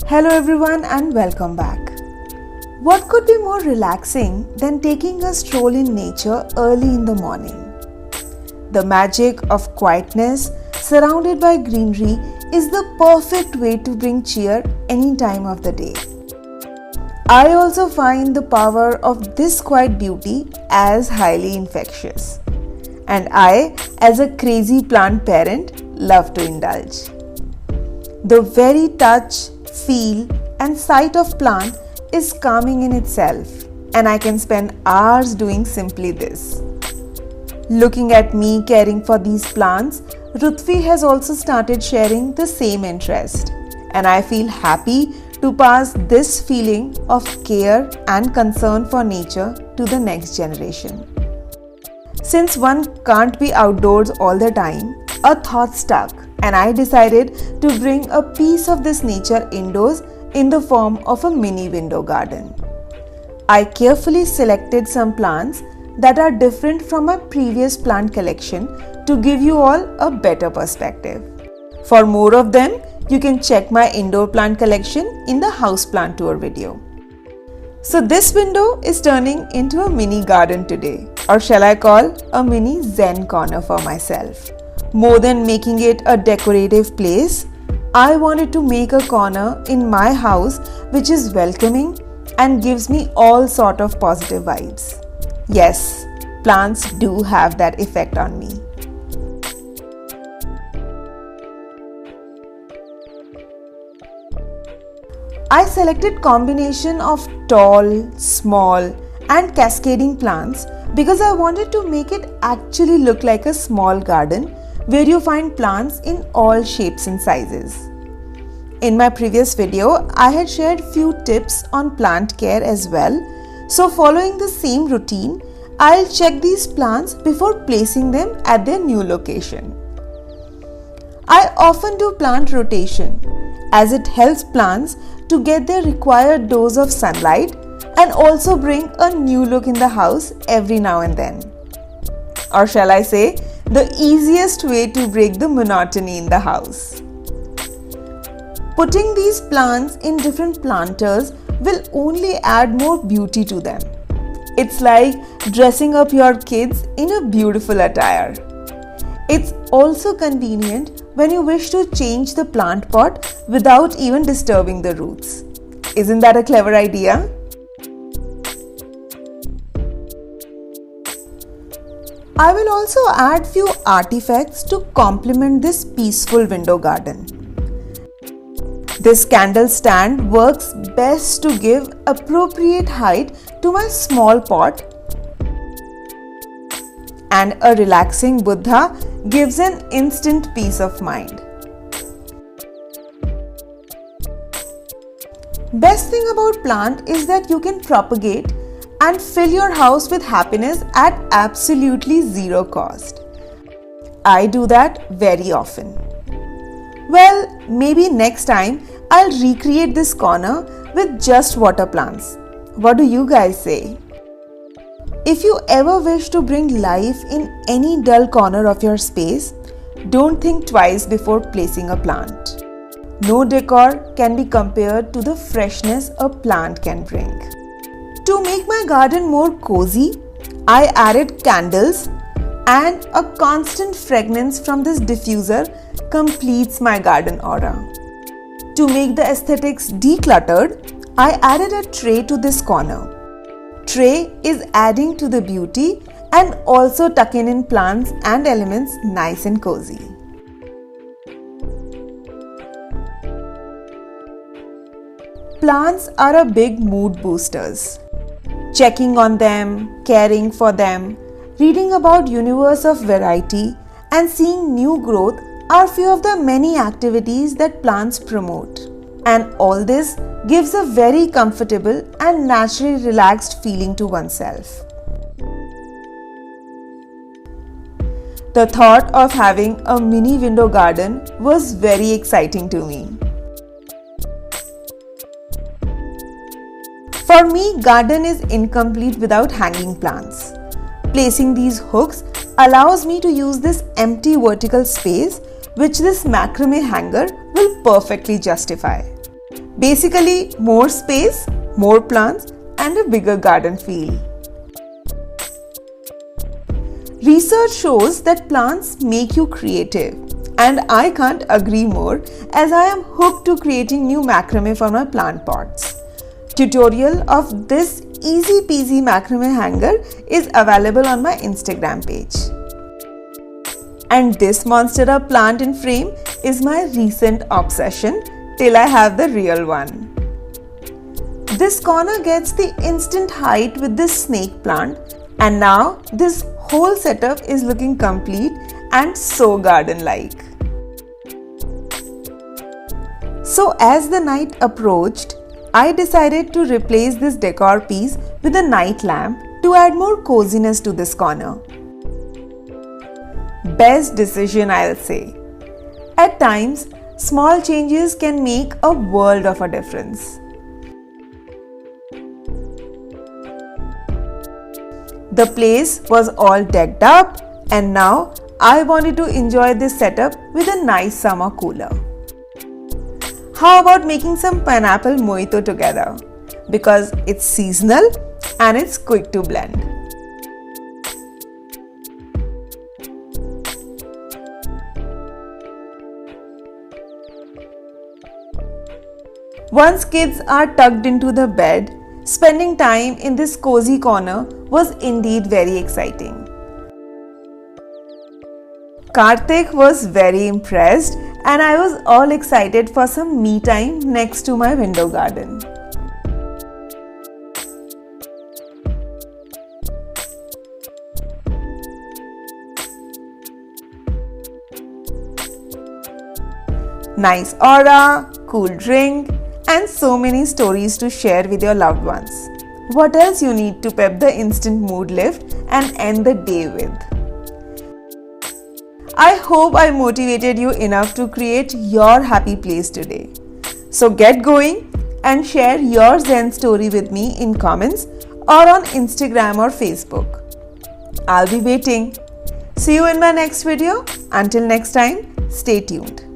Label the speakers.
Speaker 1: Hello everyone and welcome back. What could be more relaxing than taking a stroll in nature early in the morning? The magic of quietness surrounded by greenery is the perfect way to bring cheer any time of the day. I also find the power of this quiet beauty as highly infectious. And I, as a crazy plant parent, love to indulge. The very touch, feel and sight of plant is calming in itself, and I can spend hours doing simply this. Looking at me caring for these plants, Rutvi has also started sharing the same interest, and I feel happy to pass this feeling of care and concern for nature to the next generation. Since one can't be outdoors all the time, a thought stuck and I decided to bring a piece of this nature indoors in the form of a mini window garden. I carefully selected some plants that are different from my previous plant collection to give you all a better perspective. For more of them, you can check my indoor plant collection in the house plant tour video. So this window is turning into a mini garden today, or shall I call a mini Zen corner for myself. More than making it a decorative place, I wanted to make a corner in my house which is welcoming and gives me all sort of positive vibes. Yes, plants do have that effect on me. I selected combination of tall, small and cascading plants because I wanted to make it actually look like a small garden where you find plants in all shapes and sizes. In my previous video, I had shared few tips on plant care as well. So following the same routine, I'll check these plants before placing them at their new location. I often do plant rotation as it helps plants to get their required dose of sunlight and also bring a new look in the house every now and then. Or shall I say, the easiest way to break the monotony in the house. Putting these plants in different planters will only add more beauty to them. It's like dressing up your kids in a beautiful attire. It's also convenient when you wish to change the plant pot without even disturbing the roots. Isn't that a clever idea? I will also add few artifacts to complement this peaceful window garden. This candle stand works best to give appropriate height to my small pot, and a relaxing Buddha gives an instant peace of mind. Best thing about plant is that you can propagate and fill your house with happiness at absolutely zero cost. I do that very often. Well, maybe next time I'll recreate this corner with just water plants. What do you guys say? If you ever wish to bring life in any dull corner of your space, don't think twice before placing a plant. No decor can be compared to the freshness a plant can bring. To make my garden more cozy, I added candles, and a constant fragrance from this diffuser completes my garden aura. To make the aesthetics decluttered, I added a tray to this corner. Tray is adding to the beauty and also tucking in plants and elements nice and cozy. Plants are a big mood boosters. Checking on them, caring for them, reading about universe of variety and seeing new growth are few of the many activities that plants promote. And all this gives a very comfortable and naturally relaxed feeling to oneself. The thought of having a mini window garden was very exciting to me. For me, garden is incomplete without hanging plants. Placing these hooks allows me to use this empty vertical space which this macrame hanger will perfectly justify. Basically, more space, more plants, and a bigger garden feel. Research shows that plants make you creative, and I can't agree more as I am hooked to creating new macrame for my plant pots. Tutorial of this easy peasy macrame hanger is available on my Instagram page. And this monstera plant in frame is my recent obsession till I have the real one. This corner gets the instant height with this snake plant, and now this whole setup is looking complete and so garden-like. So as the night approached, I decided to replace this decor piece with a night lamp to add more coziness to this corner. Best decision, I'll say. At times, small changes can make a world of a difference. The place was all decked up, and now I wanted to enjoy this setup with a nice summer cooler. How about making some pineapple mojito together? Because it's seasonal and it's quick to blend. Once kids are tucked into the bed, spending time in this cozy corner was indeed very exciting. Karthik was very impressed and I was all excited for some me time next to my window garden. Nice aura, cool drink, and so many stories to share with your loved ones. What else you need to pep the instant mood lift and end the day with? I hope I motivated you enough to create your happy place today. So get going and share your Zen story with me in comments or on Instagram or Facebook. I'll be waiting. See you in my next video. Until next time, stay tuned.